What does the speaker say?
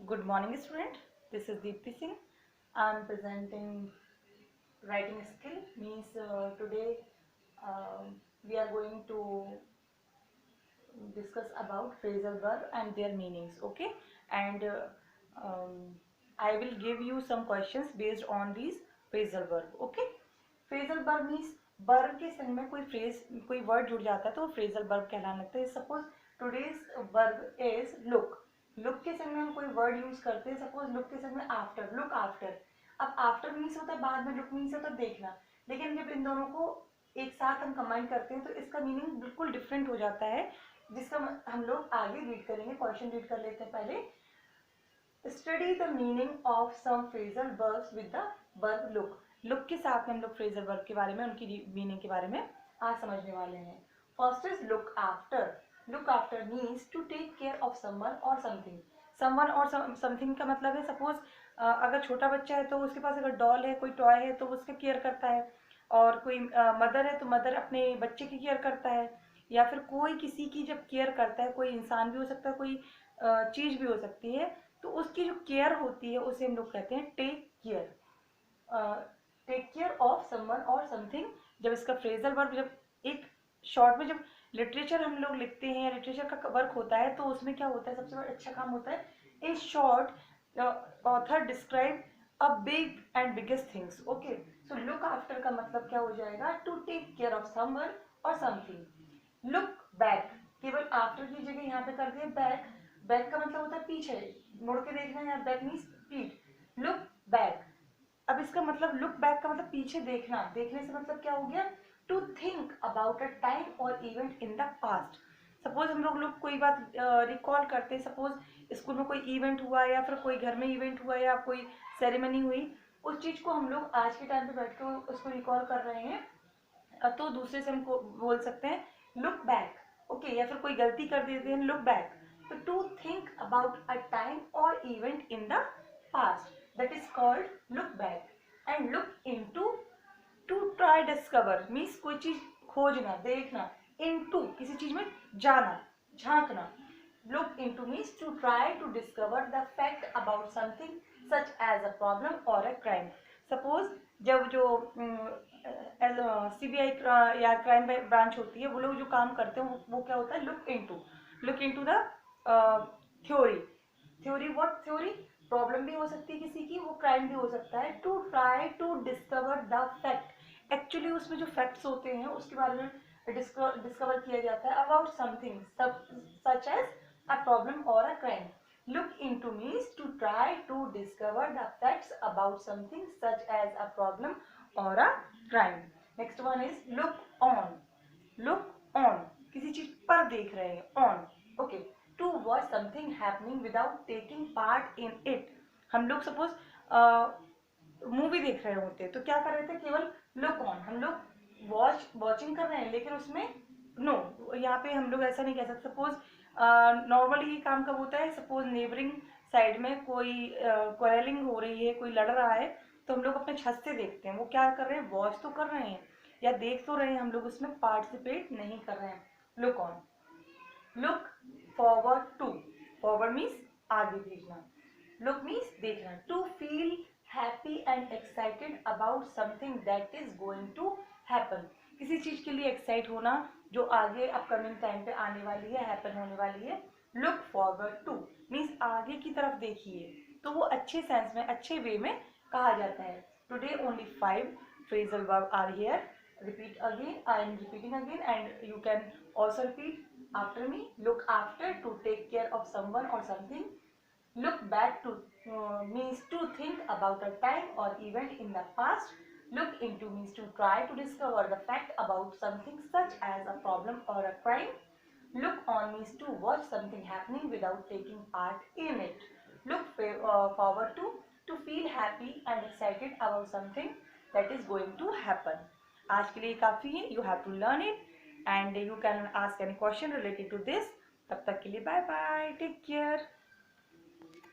Good morning, student. This is Deepti Singh. I am presenting writing skill. Means today we are going to discuss about phrasal verb and their meanings. Okay, and I will give you some questions based on these phrasal verb. Okay, phrasal verb means verb के संग में कोई phrase कोई word जुड़ जाता है तो वो फ्रेजल वर्ब कहलाने लगता है. Suppose today's verb is look. Look के संग में हम कोई वर्ड यूज करते हैं. सपोज लुक के संग में आफ्टर, लुक आफ्टर. अब आफ्टर मीन्स होता है बाद में, लुक मीन्स होता है देखना. लेकिन जब इन दोनों को एक साथ हम कंबाइन करते हैं तो इसका मीनिंग बिल्कुल डिफरेंट हो जाता है, जिसका हम लोग आगे रीड करेंगे. क्वेश्चन रीड कर लेते हैं पहले. Study the meaning of some phrasal verbs with the verb look. Look के साथ में हम लोग फ्रेजल वर्ब के बारे में, उनकी मीनिंग के बारे में आज समझने वाले हैं. First is look after. Look after means to take care of someone और समथिंग. समवन और समथिंग का मतलब है सपोज अगर छोटा बच्चा है तो उसके पास अगर डॉल है, कोई टॉय है तो उसका केयर करता है. और कोई मदर है तो मदर अपने बच्चे की केयर करता है. या फिर कोई किसी की जब केयर करता है, कोई इंसान भी हो सकता है, कोई चीज़ भी हो सकती है, तो उसकी जो केयर होती है उसे हम लोग कहते हैं take care. Take care of someone और समथिंग. जब इसका फ्रेजल वर्ब जब एक शॉर्ट में जब लिटरेचर हम लोग लिखते हैं, लिटरेचर का वर्क होता है, तो उसमें क्या होता है, सबसे बड़ा अच्छा काम होता है in short author describe a big and biggest things. Okay, so look after का मतलब क्या हो जाएगा, to take care of someone और समथिंग. लुक बैक, केवल आफ्टर की जगह यहाँ पे कर दिए बैक. बैक का मतलब होता है पीछे, मुड़ के देखना है. बैक मीन्स पीठ. Look back. अब इसका मतलब लुक बैक का मतलब पीछे देखना. देखने से मतलब क्या हो गया, to think about a time और event in the past. Suppose हम लोग कोई बात रिकॉल करते हैं. सपोज स्कूल में कोई इवेंट हुआ या फिर कोई घर में इवेंट हुआ या कोई सेरेमनी हुई, उस चीज को हम लोग आज के टाइम पे बैठ कर उसको रिकॉल कर रहे हैं, तो दूसरे से हमको बोल सकते हैं लुक बैक. ओके, या फिर कोई गलती कर देते हैं लुक बैक. तो to think about a time और event in the past, that is called look back. And look into, to try discover means कोई चीज खोजना, देखना. into किसी चीज में जाना, झांकना. look into means to try to discover the fact about something such as a problem or a crime. suppose जब जो सीबीआई या क्राइम ब्रांच होती है, वो लोग जो काम करते हैं वो क्या होता है, look into the theory. Theory, what theory, problem भी हो सकती है किसी की, वो क्राइम भी हो सकता है. To try to discover the fact, actually उसमें जो फैक्ट्स होते हैं उसके बारे में डिस्कवर किया जाता है about something such as a problem और a crime. Look into means to try to discover the facts about something such as a problem और a crime. Next one is look on. Look on, किसी चीज पर देख रहे हैं, on. Okay, to watch something happening without taking part in it. हम लोग suppose movie देख रहे होते हैं तो क्या कर रहे थे, केवल लुक ऑन. हम लोग वॉचिंग कर रहे हैं लेकिन उसमें नो, यहाँ पे हम लोग ऐसा नहीं कह सकते. सपोज नॉर्मली ये काम कब होता है, सपोज नेबरिंग साइड में कोई क्वारलिंग हो रही है, कोई लड़ रहा है, तो हम लोग अपने छत से देखते हैं. वो क्या कर रहे हैं, वॉच तो कर रहे हैं या देख तो रहे हैं, हम लोग उसमें पार्टिसिपेट नहीं कर रहे हैं. Look on. Look forward to. Forward means आगे भेजना. लुक मीन्स देखना. To feel happy and excited about something that is going to happen. किसी चीज के लिए एक्साइट होना जो आगे अपकमिंग टाइम पे आने वाली है, हैपन होने वाली है. लुक फॉरवर्ड टू मीन्स आगे की तरफ देखिए, तो वो अच्छे सेंस में, अच्छे वे में कहा जाता है. Today only 5 phrasal verb are here. Repeat again, I am repeating again and you can also repeat after me. Look after, to take care of someone or something. Look back to means to think about a time or event in the past. Look into means to try to discover the fact about something such as a problem or a crime. Look on means to watch something happening without taking part in it. Look forward to feel happy and excited about something that is going to happen. आज के लिए काफ़ी है. You have to learn it and you can ask any question related to this. तब तक के लिए bye bye, take care.